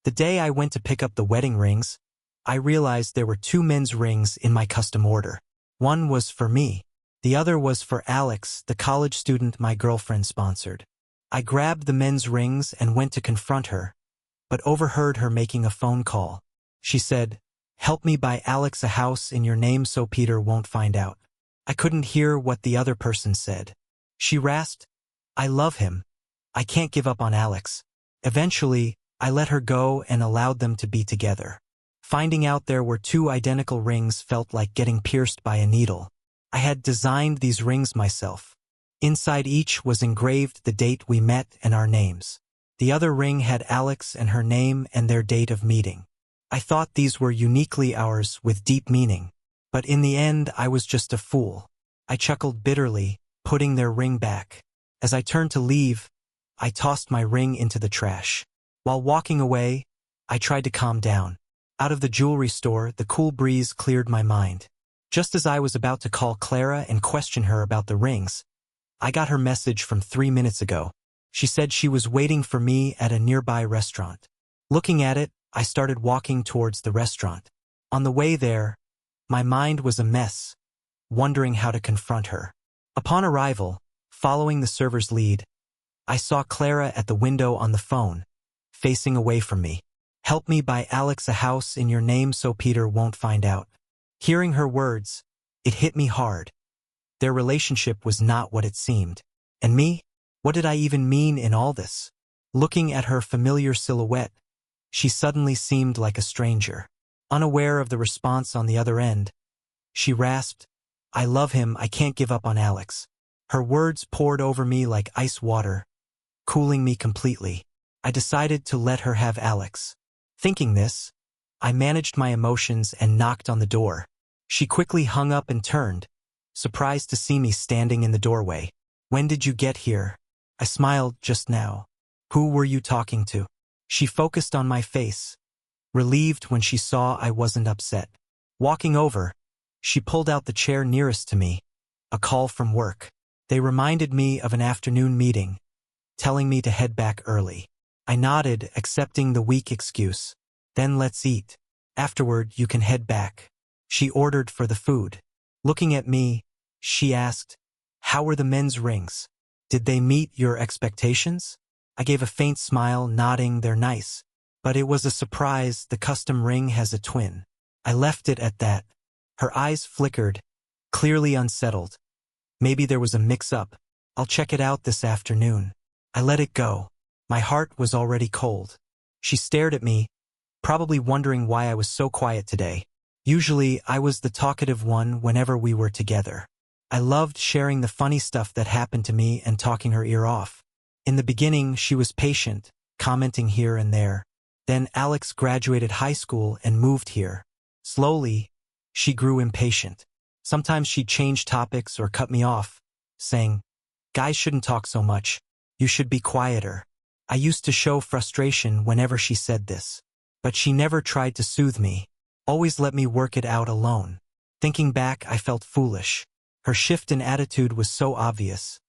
The day I went to pick up the wedding rings, I realized there were two men's rings in my custom order. One was for me. The other was for Alex, the college student my girlfriend sponsored. I grabbed the men's rings and went to confront her, but overheard her making a phone call. She said, "Help me buy Alex a house in your name so Peter won't find out." I couldn't hear what the other person said. She rasped, "I love him. I can't give up on Alex." Eventually, I let her go and allowed them to be together. Finding out there were two identical rings felt like getting pierced by a needle. I had designed these rings myself. Inside each was engraved the date we met and our names. The other ring had Alex and her name and their date of meeting. I thought these were uniquely ours with deep meaning. But in the end, I was just a fool. I chuckled bitterly, putting their ring back. As I turned to leave, I tossed my ring into the trash. While walking away, I tried to calm down. Out of the jewelry store, the cool breeze cleared my mind. Just as I was about to call Clara and question her about the rings, I got her message from 3 minutes ago. She said she was waiting for me at a nearby restaurant. Looking at it, I started walking towards the restaurant. On the way there, my mind was a mess, wondering how to confront her. Upon arrival, following the server's lead, I saw Clara at the window on the phone, facing away from me. "Help me buy Alex a house in your name so Peter won't find out." Hearing her words, it hit me hard. Their relationship was not what it seemed. And me? What did I even mean in all this? Looking at her familiar silhouette, she suddenly seemed like a stranger. Unaware of the response on the other end, she rasped, "I love him, I can't give up on Alex." Her words poured over me like ice water, cooling me completely. I decided to let her have Alex. Thinking this, I managed my emotions and knocked on the door. She quickly hung up and turned, surprised to see me standing in the doorway. "When did you get here?" I smiled. "Just now." "Who were you talking to?" She focused on my face, relieved when she saw I wasn't upset. Walking over, she pulled out the chair nearest to me, a call from work. They reminded me of an afternoon meeting, telling me to head back early. I nodded, accepting the weak excuse. "Then let's eat. Afterward, you can head back." She ordered for the food. Looking at me, she asked, "How were the men's rings? Did they meet your expectations?" I gave a faint smile, nodding, "They're nice. But it was a surprise, the custom ring has a twin." I left it at that. Her eyes flickered, clearly unsettled. "Maybe there was a mix-up. I'll check it out this afternoon." I let it go. My heart was already cold. She stared at me, probably wondering why I was so quiet today. Usually, I was the talkative one whenever we were together. I loved sharing the funny stuff that happened to me and talking her ear off. In the beginning, she was patient, commenting here and there. Then Alex graduated high school and moved here. Slowly, she grew impatient. Sometimes she'd change topics or cut me off, saying, "Guys shouldn't talk so much. You should be quieter." I used to show frustration whenever she said this. But she never tried to soothe me, always let me work it out alone. Thinking back, I felt foolish. Her shift in attitude was so obvious,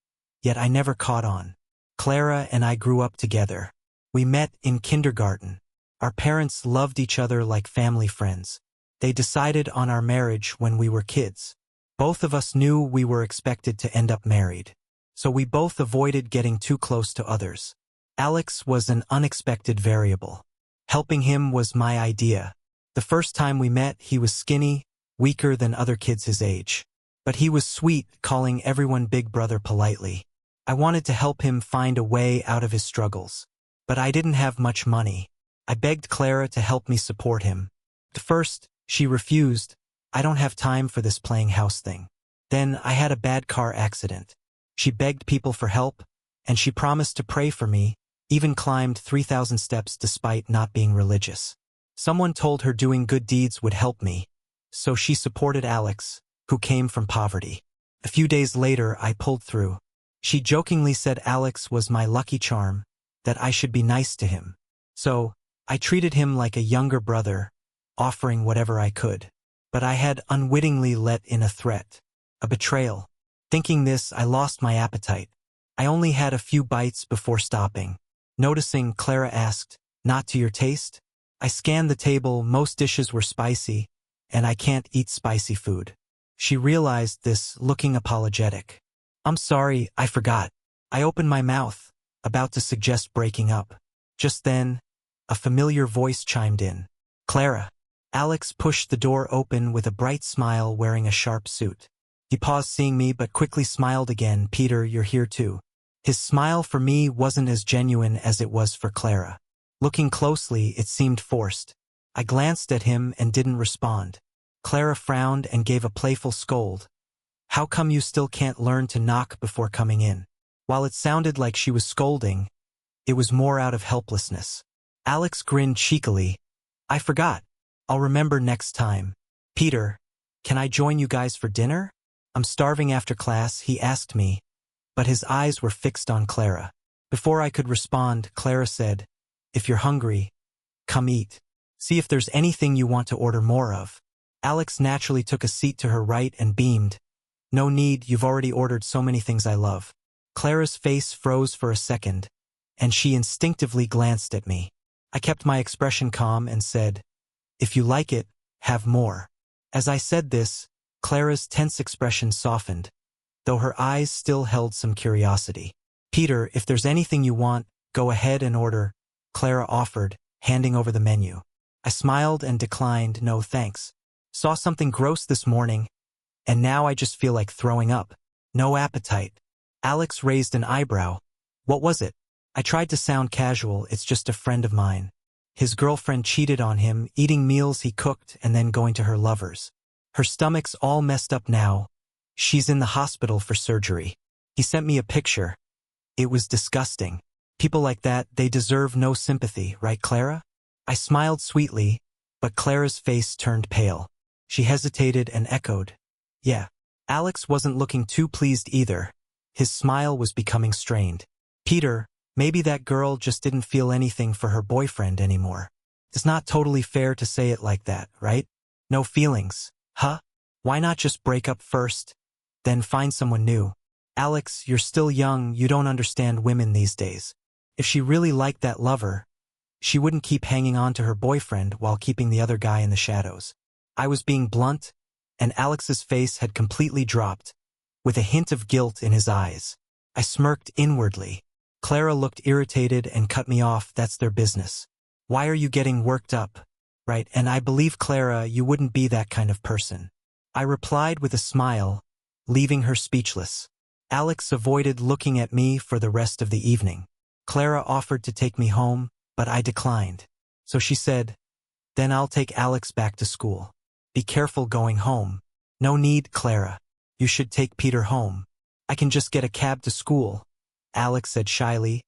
yet I never caught on. Clara and I grew up together. We met in kindergarten. Our parents loved each other like family friends. They decided on our marriage when we were kids. Both of us knew we were expected to end up married, so we both avoided getting too close to others. Alex was an unexpected variable. Helping him was my idea. The first time we met, he was skinny, weaker than other kids his age. But he was sweet, calling everyone big brother politely. I wanted to help him find a way out of his struggles. But I didn't have much money. I begged Clara to help me support him. At first, she refused. "I don't have time for this playing house thing." Then I had a bad car accident. She begged people for help, and she promised to pray for me, even climbed 3,000 steps despite not being religious. Someone told her doing good deeds would help me, so she supported Alex, who came from poverty. A few days later, I pulled through. She jokingly said Alex was my lucky charm, that I should be nice to him. So, I treated him like a younger brother, offering whatever I could. But I had unwittingly let in a threat, a betrayal. Thinking this, I lost my appetite. I only had a few bites before stopping. Noticing, Clara asked, "Not to your taste?" I scanned the table, most dishes were spicy, and I can't eat spicy food. She realized this, looking apologetic. I'm sorry, I forgot. I opened my mouth, about to suggest breaking up. Just then, a familiar voice chimed in. Clara. Alex pushed the door open with a bright smile, wearing a sharp suit. He paused seeing me but quickly smiled again. Peter, you're here too. His smile for me wasn't as genuine as it was for Clara. Looking closely, it seemed forced. I glanced at him and didn't respond. Clara frowned and gave a playful scold. How come you still can't learn to knock before coming in? While it sounded like she was scolding, it was more out of helplessness. Alex grinned cheekily. I forgot. I'll remember next time. Peter, can I join you guys for dinner? I'm starving after class, he asked me, but his eyes were fixed on Clara. Before I could respond, Clara said, if you're hungry, come eat. See if there's anything you want to order more of. Alex naturally took a seat to her right and beamed. No need, you've already ordered so many things I love. Clara's face froze for a second, and she instinctively glanced at me. I kept my expression calm and said, if you like it, have more. As I said this, Clara's tense expression softened, though her eyes still held some curiosity. Peter, if there's anything you want, go ahead and order, Clara offered, handing over the menu. I smiled and declined, no thanks. Saw something gross this morning, and now I just feel like throwing up. No appetite. Alex raised an eyebrow. What was it? I tried to sound casual, it's just a friend of mine. His girlfriend cheated on him, eating meals he cooked and then going to her lovers. Her stomach's all messed up now. She's in the hospital for surgery. He sent me a picture. It was disgusting. People like that, they deserve no sympathy, right, Clara? I smiled sweetly, but Clara's face turned pale. She hesitated and echoed, yeah. Alex wasn't looking too pleased either. His smile was becoming strained. Peter, maybe that girl just didn't feel anything for her boyfriend anymore. It's not totally fair to say it like that, right? No feelings, huh? Why not just break up first, then find someone new? Alex, you're still young, you don't understand women these days. If she really liked that lover, she wouldn't keep hanging on to her boyfriend while keeping the other guy in the shadows. I was being blunt, and Alex's face had completely dropped, with a hint of guilt in his eyes. I smirked inwardly. Clara looked irritated and cut me off. That's their business. Why are you getting worked up? Right, and I believe, Clara, you wouldn't be that kind of person. I replied with a smile, leaving her speechless. Alex avoided looking at me for the rest of the evening. Clara offered to take me home, but I declined. So she said, then I'll take Alex back to school. Be careful going home. No need, Clara. You should take Peter home. I can just get a cab to school, Alex said shyly,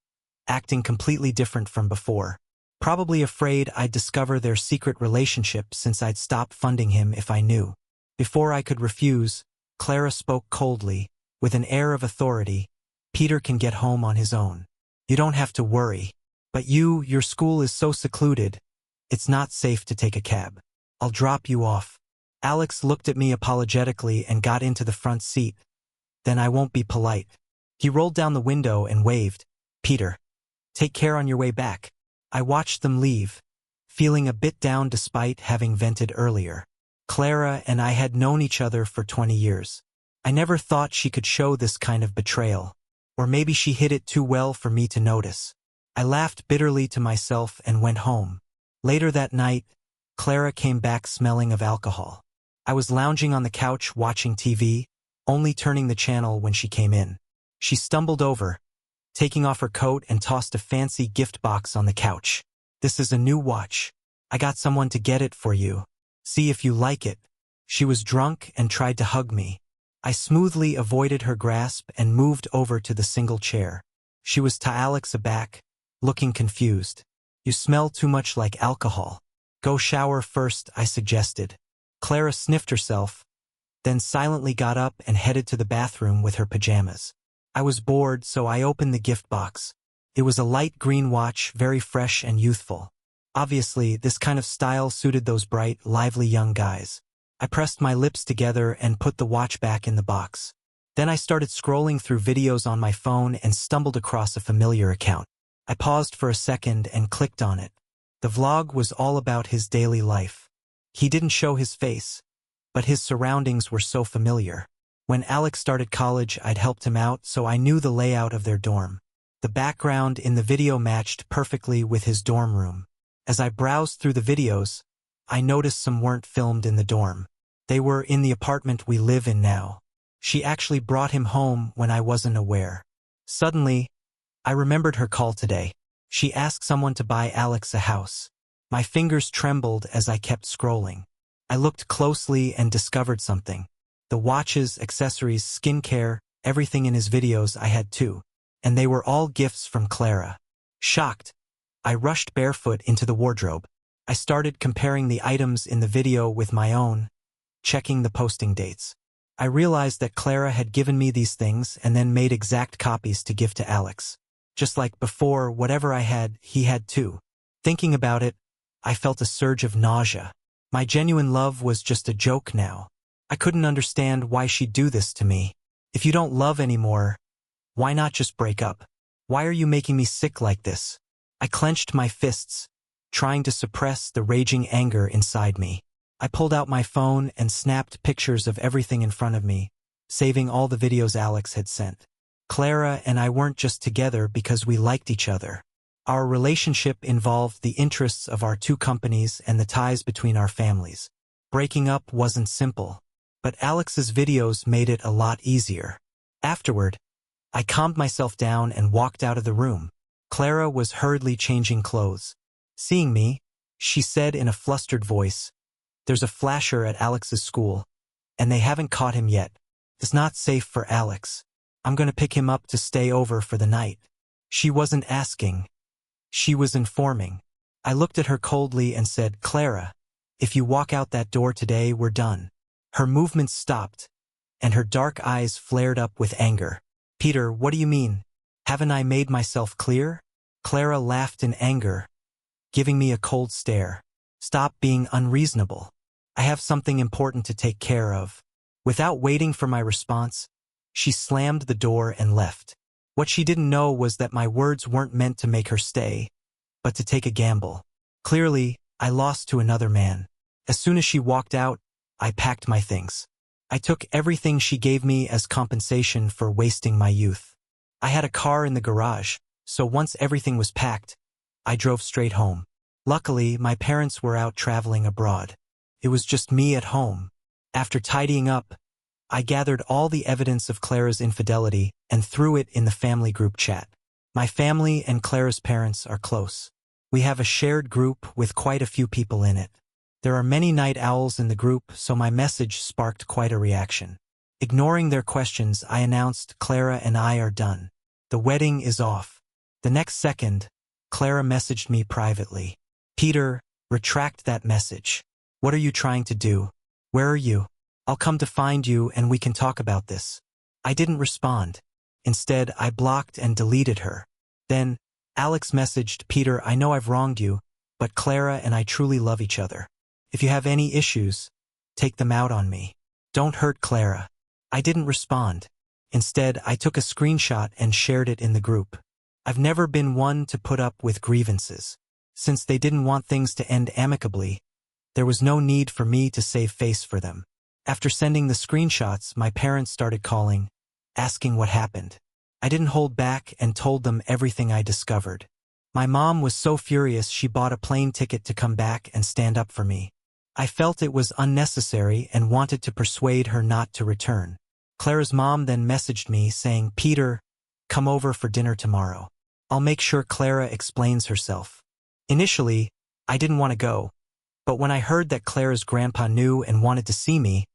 acting completely different from before. Probably afraid I'd discover their secret relationship since I'd stop funding him if I knew. Before I could refuse, Clara spoke coldly, with an air of authority. Peter can get home on his own. You don't have to worry. But your school is so secluded, it's not safe to take a cab. I'll drop you off. Alex looked at me apologetically and got into the front seat. Then I won't be polite. He rolled down the window and waved. Peter, take care on your way back. I watched them leave, feeling a bit down despite having vented earlier. Clara and I had known each other for 20 years. I never thought she could show this kind of betrayal. Or maybe she hid it too well for me to notice. I laughed bitterly to myself and went home. Later that night, Clara came back smelling of alcohol. I was lounging on the couch watching TV, only turning the channel when she came in. She stumbled over, taking off her coat and tossed a fancy gift box on the couch. This is a new watch. I got someone to get it for you. See if you like it. She was drunk and tried to hug me. I smoothly avoided her grasp and moved over to the single chair. She was to Alex aback, looking confused. You smell too much like alcohol. Go shower first, I suggested. Clara sniffed herself, then silently got up and headed to the bathroom with her pajamas. I was bored, so I opened the gift box. It was a light green watch, very fresh and youthful. Obviously, this kind of style suited those bright, lively young guys. I pressed my lips together and put the watch back in the box. Then I started scrolling through videos on my phone and stumbled across a familiar account. I paused for a second and clicked on it. The vlog was all about his daily life. He didn't show his face, but his surroundings were so familiar. When Alex started college, I'd helped him out, so I knew the layout of their dorm. The background in the video matched perfectly with his dorm room. As I browsed through the videos, I noticed some weren't filmed in the dorm. They were in the apartment we live in now. She actually brought him home when I wasn't aware. Suddenly, I remembered her call today. She asked someone to buy Alex a house. My fingers trembled as I kept scrolling. I looked closely and discovered something. The watches, accessories, skincare, everything in his videos I had too. And they were all gifts from Clara. Shocked, I rushed barefoot into the wardrobe. I started comparing the items in the video with my own, checking the posting dates. I realized that Clara had given me these things and then made exact copies to give to Alex. Just like before, whatever I had, he had too. Thinking about it, I felt a surge of nausea. My genuine love was just a joke now. I couldn't understand why she'd do this to me. If you don't love anymore, why not just break up? Why are you making me sick like this? I clenched my fists, trying to suppress the raging anger inside me. I pulled out my phone and snapped pictures of everything in front of me, saving all the videos Alex had sent. Clara and I weren't just together because we liked each other. Our relationship involved the interests of our two companies and the ties between our families. Breaking up wasn't simple, but Alex's videos made it a lot easier. Afterward, I calmed myself down and walked out of the room. Clara was hurriedly changing clothes. Seeing me, she said in a flustered voice, "There's a flasher at Alex's school, and they haven't caught him yet. It's not safe for Alex. I'm going to pick him up to stay over for the night." She wasn't asking. She was informing. I looked at her coldly and said, "Clara, if you walk out that door today, we're done." Her movements stopped, and her dark eyes flared up with anger. "Peter, what do you mean? Haven't I made myself clear?" Clara laughed in anger, giving me a cold stare. "Stop being unreasonable. I have something important to take care of." Without waiting for my response, she slammed the door and left. What she didn't know was that my words weren't meant to make her stay, but to take a gamble. Clearly, I lost to another man. As soon as she walked out, I packed my things. I took everything she gave me as compensation for wasting my youth. I had a car in the garage, so once everything was packed, I drove straight home. Luckily, my parents were out traveling abroad. It was just me at home. After tidying up, I gathered all the evidence of Clara's infidelity and threw it in the family group chat. My family and Clara's parents are close. We have a shared group with quite a few people in it. There are many night owls in the group, so my message sparked quite a reaction. Ignoring their questions, I announced, "Clara and I are done. The wedding is off." The next second, Clara messaged me privately. "Peter, retract that message. What are you trying to do? Where are you? I'll come to find you and we can talk about this." I didn't respond. Instead, I blocked and deleted her. Then, Alex messaged, "Peter, I know I've wronged you, but Clara and I truly love each other. If you have any issues, take them out on me. Don't hurt Clara." I didn't respond. Instead, I took a screenshot and shared it in the group. I've never been one to put up with grievances. Since they didn't want things to end amicably, there was no need for me to save face for them. After sending the screenshots, my parents started calling, asking what happened. I didn't hold back and told them everything I discovered. My mom was so furious she bought a plane ticket to come back and stand up for me. I felt it was unnecessary and wanted to persuade her not to return. Clara's mom then messaged me saying, "Peter, come over for dinner tomorrow. I'll make sure Clara explains herself." Initially, I didn't want to go, but when I heard that Clara's grandpa knew and wanted to see me,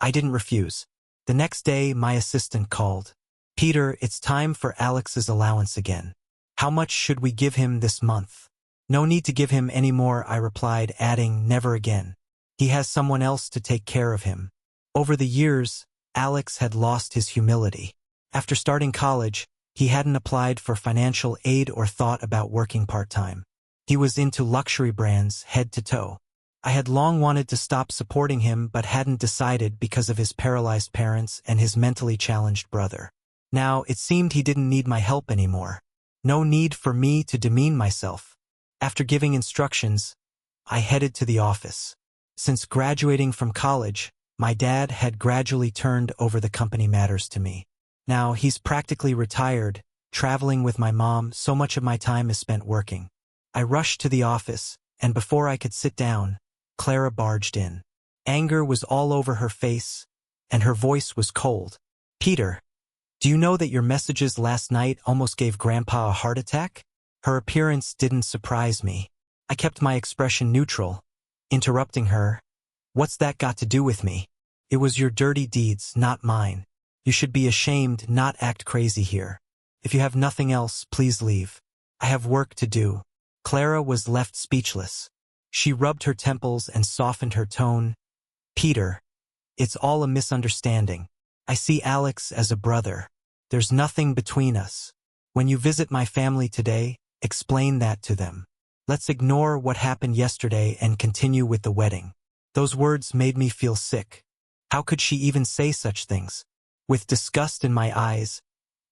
I didn't refuse. The next day, my assistant called. "Peter, it's time for Alex's allowance again. How much should we give him this month?" "No need to give him any more," I replied, adding, "Never again. He has someone else to take care of him." Over the years, Alex had lost his humility. After starting college, he hadn't applied for financial aid or thought about working part-time. He was into luxury brands head to toe. I had long wanted to stop supporting him but hadn't decided because of his paralyzed parents and his mentally challenged brother. Now, it seemed he didn't need my help anymore. No need for me to demean myself. After giving instructions, I headed to the office. Since graduating from college, my dad had gradually turned over the company matters to me. Now he's practically retired, traveling with my mom, so much of my time is spent working. I rushed to the office, and before I could sit down, Clara barged in. Anger was all over her face, and her voice was cold. "Peter, do you know that your messages last night almost gave Grandpa a heart attack?" Her appearance didn't surprise me. I kept my expression neutral, interrupting her. "What's that got to do with me? It was your dirty deeds, not mine. You should be ashamed, not act crazy here. If you have nothing else, please leave. I have work to do." Clara was left speechless. She rubbed her temples and softened her tone. "Peter, it's all a misunderstanding. I see Alex as a brother. There's nothing between us. When you visit my family today, explain that to them. Let's ignore what happened yesterday and continue with the wedding." Those words made me feel sick. How could she even say such things? With disgust in my eyes,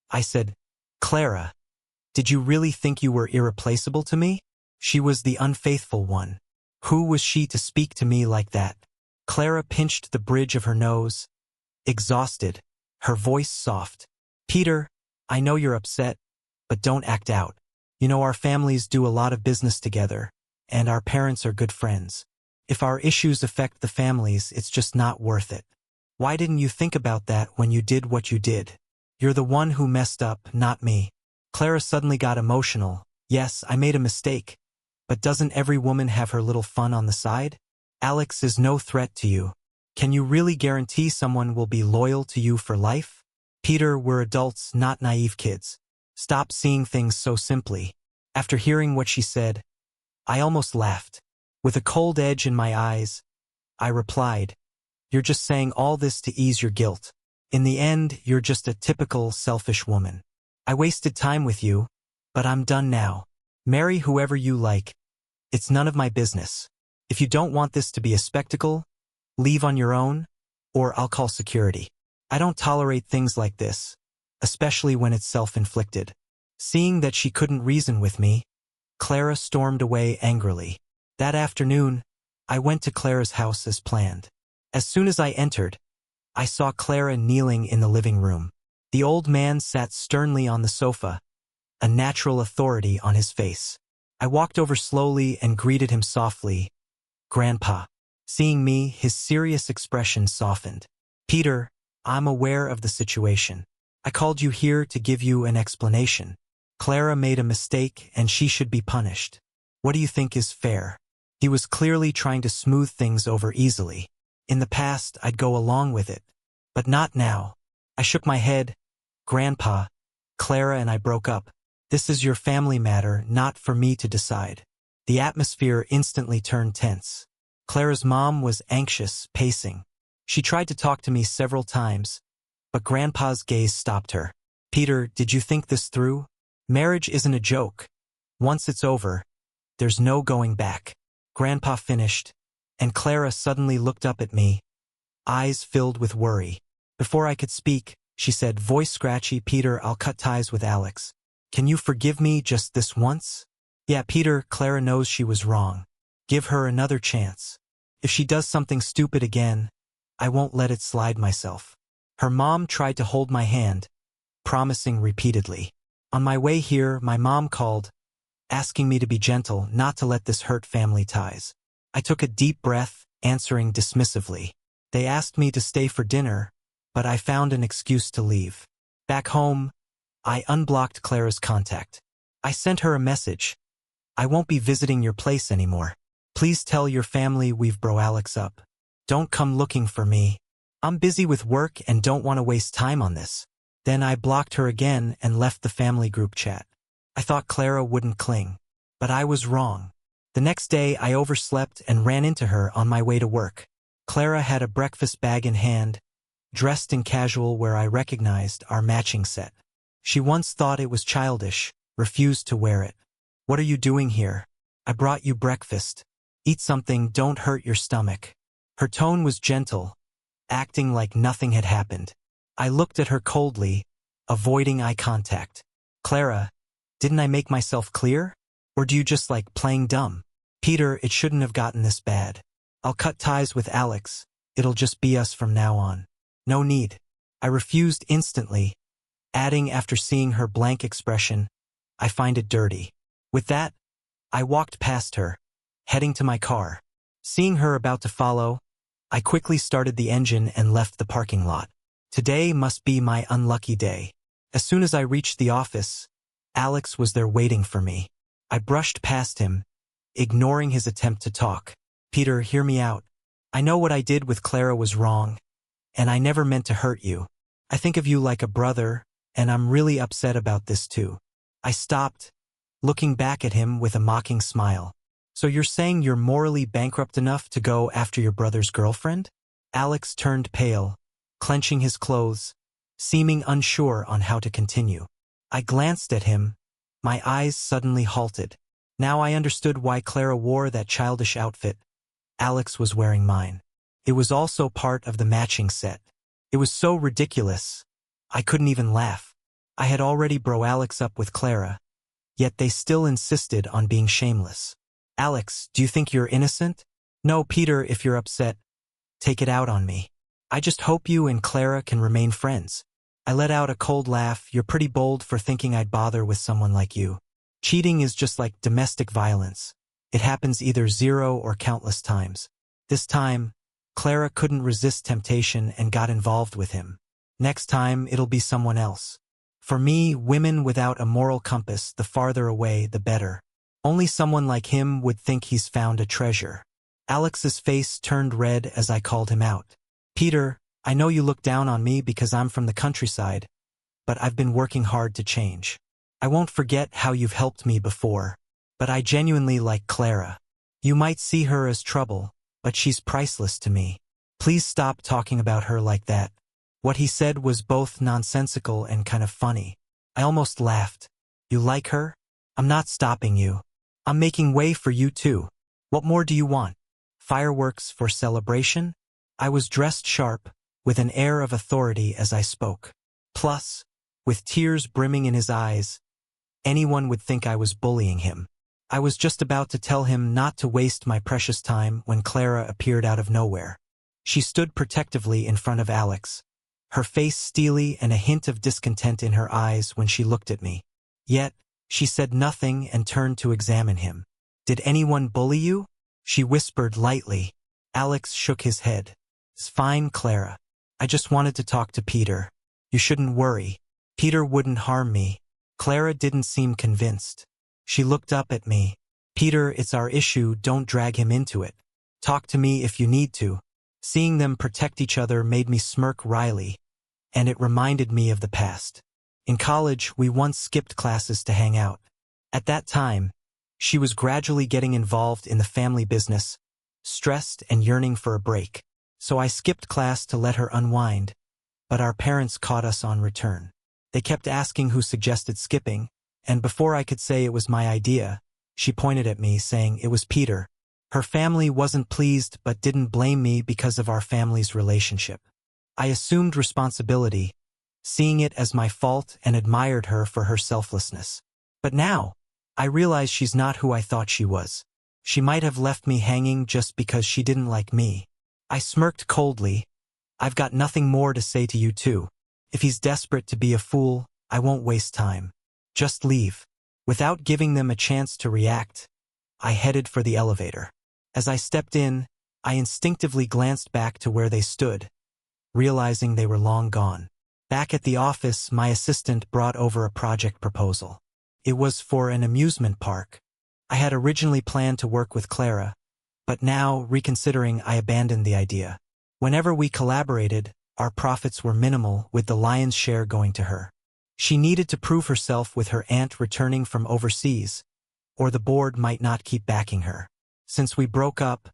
I said, "Clara, did you really think you were irreplaceable to me? She was the unfaithful one. Who was she to speak to me like that?" Clara pinched the bridge of her nose, exhausted, her voice soft. "Peter, I know you're upset, but don't act out. You know our families do a lot of business together, and our parents are good friends. If our issues affect the families, it's just not worth it. Why didn't you think about that when you did what you did? You're the one who messed up, not me." Clara suddenly got emotional. "Yes, I made a mistake. But doesn't every woman have her little fun on the side? Alex is no threat to you. Can you really guarantee someone will be loyal to you for life? Peter, we're adults, not naive kids. Stop seeing things so simply." After hearing what she said, I almost laughed. With a cold edge in my eyes, I replied, "You're just saying all this to ease your guilt. In the end, you're just a typical selfish woman. I wasted time with you, but I'm done now. Marry whoever you like. It's none of my business. If you don't want this to be a spectacle, leave on your own, or I'll call security. I don't tolerate things like this, especially when it's self-inflicted." Seeing that she couldn't reason with me, Clara stormed away angrily. That afternoon, I went to Clara's house as planned. As soon as I entered, I saw Clara kneeling in the living room. The old man sat sternly on the sofa, a natural authority on his face. I walked over slowly and greeted him softly. "Grandpa." Seeing me, his serious expression softened. "Peter, I'm aware of the situation. I called you here to give you an explanation. Clara made a mistake and she should be punished. What do you think is fair?" He was clearly trying to smooth things over easily. In the past, I'd go along with it, but not now. I shook my head. "Grandpa, Clara and I broke up. This is your family matter, not for me to decide." The atmosphere instantly turned tense. Clara's mom was anxious, pacing. She tried to talk to me several times, but Grandpa's gaze stopped her. "Peter, did you think this through? Marriage isn't a joke. Once it's over, there's no going back." Grandpa finished, and Clara suddenly looked up at me, eyes filled with worry. Before I could speak, she said, voice scratchy, "Peter, I'll cut ties with Alex. Can you forgive me just this once?" "Yeah, Peter, Clara knows she was wrong. Give her another chance. If she does something stupid again, I won't let it slide myself." Her mom tried to hold my hand, promising repeatedly. On my way here, my mom called, asking me to be gentle, not to let this hurt family ties. I took a deep breath, answering dismissively. They asked me to stay for dinner, but I found an excuse to leave. Back home, I unblocked Clara's contact. I sent her a message. "I won't be visiting your place anymore. Please tell your family we've bro Alex up. Don't come looking for me. I'm busy with work and don't want to waste time on this." Then I blocked her again and left the family group chat. I thought Clara wouldn't cling, but I was wrong. The next day, I overslept and ran into her on my way to work. Clara had a breakfast bag in hand, dressed in casual where I recognized our matching set. She once thought it was childish, refused to wear it. "What are you doing here? I brought you breakfast. Eat something, don't hurt your stomach." Her tone was gentle, acting like nothing had happened. I looked at her coldly, avoiding eye contact. "Clara, didn't I make myself clear? Or do you just like playing dumb? Peter, it shouldn't have gotten this bad. I'll cut ties with Alex. It'll just be us from now on. No need. I refused instantly, adding after seeing her blank expression, I find it dirty. With that, I walked past her, heading to my car. Seeing her about to follow, I quickly started the engine and left the parking lot. Today must be my unlucky day. As soon as I reached the office, Alex was there waiting for me. I brushed past him, ignoring his attempt to talk. Peter, hear me out. I know what I did with Clara was wrong, and I never meant to hurt you. I think of you like a brother, and I'm really upset about this too. I stopped, looking back at him with a mocking smile. So you're saying you're morally bankrupt enough to go after your brother's girlfriend? Alex turned pale, clenching his clothes, seeming unsure on how to continue. I glanced at him, my eyes suddenly halted. Now I understood why Clara wore that childish outfit. Alex was wearing mine. It was also part of the matching set. It was so ridiculous, I couldn't even laugh. I had already bro Alex up with Clara, yet they still insisted on being shameless. Alex, do you think you're innocent? No, Peter, if you're upset, take it out on me. I just hope you and Clara can remain friends. I let out a cold laugh. You're pretty bold for thinking I'd bother with someone like you. Cheating is just like domestic violence. It happens either 0 or countless times. This time, Clara couldn't resist temptation and got involved with him. Next time, it'll be someone else. For me, women without a moral compass, the farther away, the better. Only someone like him would think he's found a treasure. Alex's face turned red as I called him out. Peter, I know you look down on me because I'm from the countryside, but I've been working hard to change. I won't forget how you've helped me before, but I genuinely like Clara. You might see her as trouble, but she's priceless to me. Please stop talking about her like that. What he said was both nonsensical and kind of funny. I almost laughed. You like her? I'm not stopping you. I'm making way for you too. What more do you want? Fireworks for celebration? I was dressed sharp, with an air of authority as I spoke. Plus, with tears brimming in his eyes, anyone would think I was bullying him. I was just about to tell him not to waste my precious time when Clara appeared out of nowhere. She stood protectively in front of Alex, her face steely and a hint of discontent in her eyes when she looked at me. Yet, she said nothing and turned to examine him. Did anyone bully you? She whispered lightly. Alex shook his head. It's fine, Clara. I just wanted to talk to Peter. You shouldn't worry. Peter wouldn't harm me. Clara didn't seem convinced. She looked up at me. Peter, it's our issue, don't drag him into it. Talk to me if you need to. Seeing them protect each other made me smirk wryly, and it reminded me of the past. In college, we once skipped classes to hang out. At that time, she was gradually getting involved in the family business, stressed and yearning for a break. So I skipped class to let her unwind, but our parents caught us on return. They kept asking who suggested skipping, and before I could say it was my idea, she pointed at me, saying it was Peter. Her family wasn't pleased but didn't blame me because of our family's relationship. I assumed responsibility, seeing it as my fault, and admired her for her selflessness. But now, I realize she's not who I thought she was. She might have left me hanging just because she didn't like me. I smirked coldly. I've got nothing more to say to you two. If he's desperate to be a fool, I won't waste time. Just leave. Without giving them a chance to react, I headed for the elevator. As I stepped in, I instinctively glanced back to where they stood, realizing they were long gone. Back at the office, my assistant brought over a project proposal. It was for an amusement park. I had originally planned to work with Clara, but now, reconsidering, I abandoned the idea. Whenever we collaborated, our profits were minimal, with the lion's share going to her. She needed to prove herself with her aunt returning from overseas, or the board might not keep backing her. Since we broke up,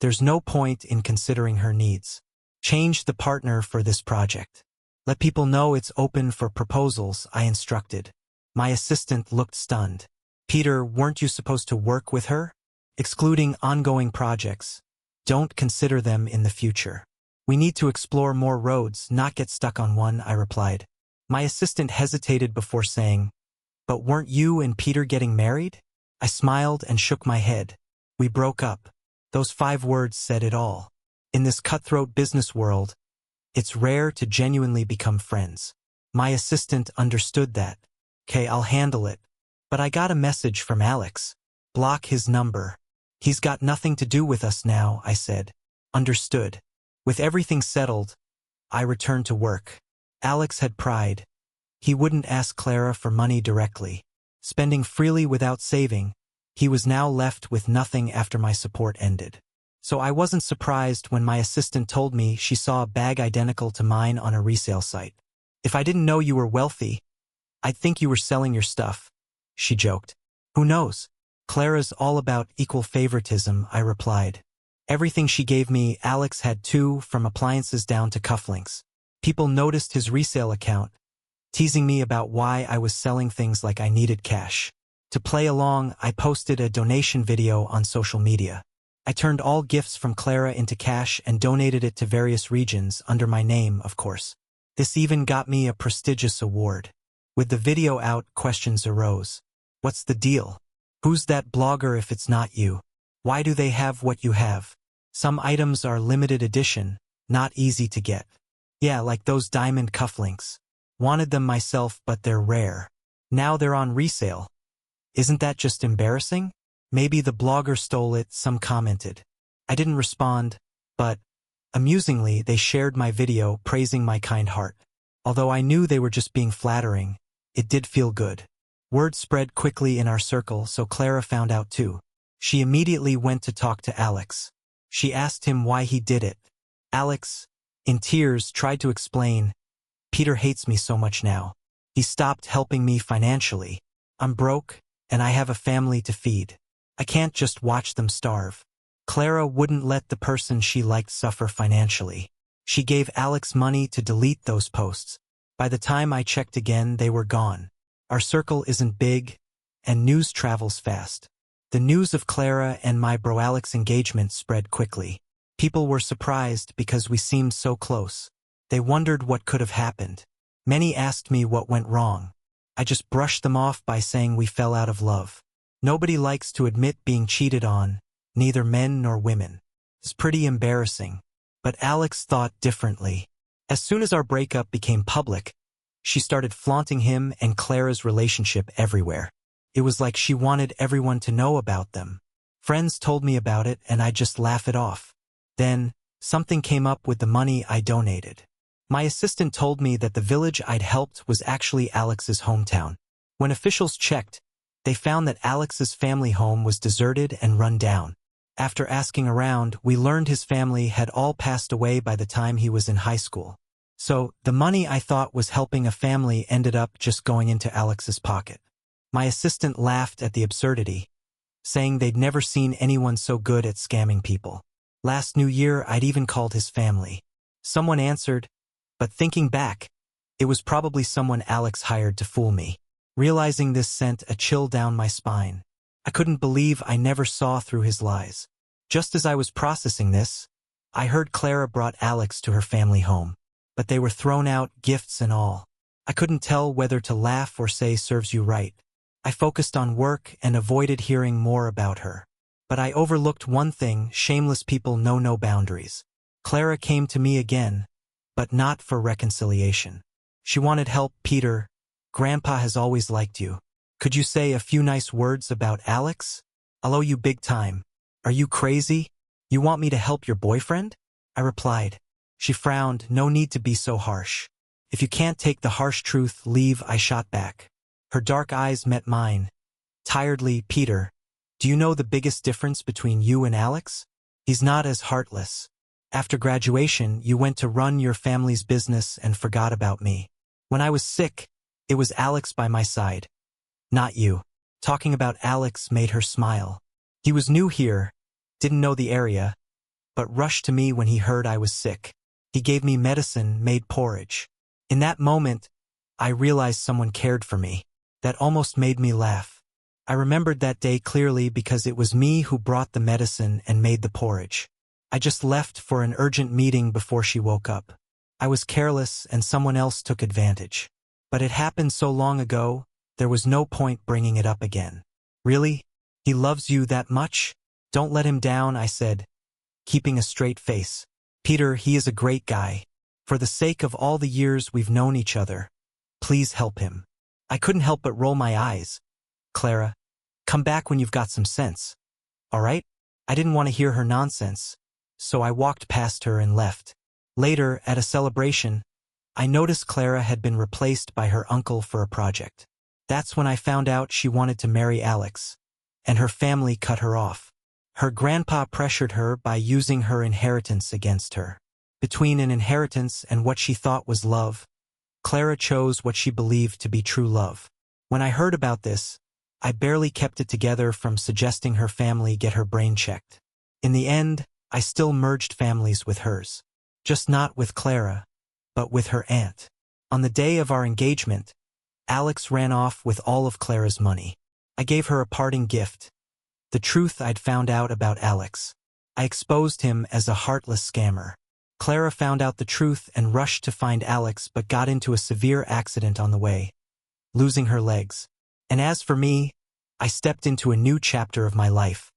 there's no point in considering her needs. Change the partner for this project. Let people know it's open for proposals, I instructed. My assistant looked stunned. Peter, weren't you supposed to work with her? Excluding ongoing projects. Don't consider them in the future. We need to explore more roads, not get stuck on one, I replied. My assistant hesitated before saying, but weren't you and Peter getting married? I smiled and shook my head. We broke up. Those 5 words said it all. In this cutthroat business world, it's rare to genuinely become friends. My assistant understood that. "'Kay, I'll handle it." But I got a message from Alex. "Block his number. He's got nothing to do with us now," I said. "Understood." With everything settled, I returned to work. Alex had pride. He wouldn't ask Clara for money directly. Spending freely without saving, he was now left with nothing after my support ended. So I wasn't surprised when my assistant told me she saw a bag identical to mine on a resale site. "If I didn't know you were wealthy, I'd think you were selling your stuff," she joked. "Who knows? Clara's all about equal favoritism," I replied. Everything she gave me, Alex had too, from appliances down to cufflinks. People noticed his resale account, teasing me about why I was selling things like I needed cash. To play along, I posted a donation video on social media. I turned all gifts from Clara into cash and donated it to various regions, under my name, of course. This even got me a prestigious award. With the video out, questions arose. What's the deal? Who's that blogger if it's not you? Why do they have what you have? Some items are limited edition, not easy to get. Yeah, like those diamond cufflinks. Wanted them myself, but they're rare. Now they're on resale. Isn't that just embarrassing? Maybe the blogger stole it, some commented. I didn't respond, but, amusingly, they shared my video praising my kind heart. Although I knew they were just being flattering, it did feel good. Word spread quickly in our circle, so Clara found out too. She immediately went to talk to Alex. She asked him why he did it. Alex, in tears, tried to explain. "Peter hates me so much now. He stopped helping me financially. I'm broke, and I have a family to feed. I can't just watch them starve." Clara wouldn't let the person she liked suffer financially. She gave Alex money to delete those posts. By the time I checked again, they were gone. Our circle isn't big, and news travels fast. The news of Clara and my bro Alex engagement spread quickly. People were surprised because we seemed so close. They wondered what could have happened. Many asked me what went wrong. I just brushed them off by saying we fell out of love. Nobody likes to admit being cheated on, neither men nor women. It's pretty embarrassing. But Alex thought differently. As soon as our breakup became public, she started flaunting him and Clara's relationship everywhere. It was like she wanted everyone to know about them. Friends told me about it and I'd just laugh it off. Then, something came up with the money I donated. My assistant told me that the village I'd helped was actually Alex's hometown. When officials checked, they found that Alex's family home was deserted and run down. After asking around, we learned his family had all passed away by the time he was in high school. So, the money I thought was helping a family ended up just going into Alex's pocket. My assistant laughed at the absurdity, saying they'd never seen anyone so good at scamming people. Last New Year, I'd even called his family. Someone answered, but thinking back, it was probably someone Alex hired to fool me. Realizing this sent a chill down my spine. I couldn't believe I never saw through his lies. Just as I was processing this, I heard Clara brought Alex to her family home. But they were thrown out, gifts and all. I couldn't tell whether to laugh or say serves you right. I focused on work and avoided hearing more about her. But I overlooked one thing: shameless people know no boundaries. Clara came to me again, but not for reconciliation. She wanted help. "Peter, Grandpa has always liked you. Could you say a few nice words about Alex? I'll owe you big time." "Are you crazy? You want me to help your boyfriend?" I replied. She frowned. "No need to be so harsh. If you can't take the harsh truth, leave," I shot back. Her dark eyes met mine. Tiredly, "Peter, do you know the biggest difference between you and Alex? He's not as heartless. After graduation, you went to run your family's business and forgot about me. When I was sick, it was Alex by my side, not you." Talking about Alex made her smile. He was new here, didn't know the area, but rushed to me when he heard I was sick. He gave me medicine, made porridge. In that moment, I realized someone cared for me. That almost made me laugh. I remembered that day clearly because it was me who brought the medicine and made the porridge. I just left for an urgent meeting before she woke up. I was careless and someone else took advantage. But it happened so long ago, there was no point bringing it up again. Really? He loves you that much? Don't let him down, I said, keeping a straight face. Peter, he is a great guy. For the sake of all the years we've known each other, please help him. I couldn't help but roll my eyes. Clara, come back when you've got some sense. All right? I didn't want to hear her nonsense, so I walked past her and left. Later, at a celebration, I noticed Clara had been replaced by her uncle for a project. That's when I found out she wanted to marry Alex, and her family cut her off. Her grandpa pressured her by using her inheritance against her. Between an inheritance and what she thought was love, Clara chose what she believed to be true love. When I heard about this, I barely kept it together from suggesting her family get her brain checked. In the end, I still merged families with hers. Just not with Clara, but with her aunt. On the day of our engagement, Alex ran off with all of Clara's money. I gave her a parting gift, the truth I'd found out about Alex. I exposed him as a heartless scammer. Clara found out the truth and rushed to find Alex but got into a severe accident on the way, losing her legs. And as for me, I stepped into a new chapter of my life.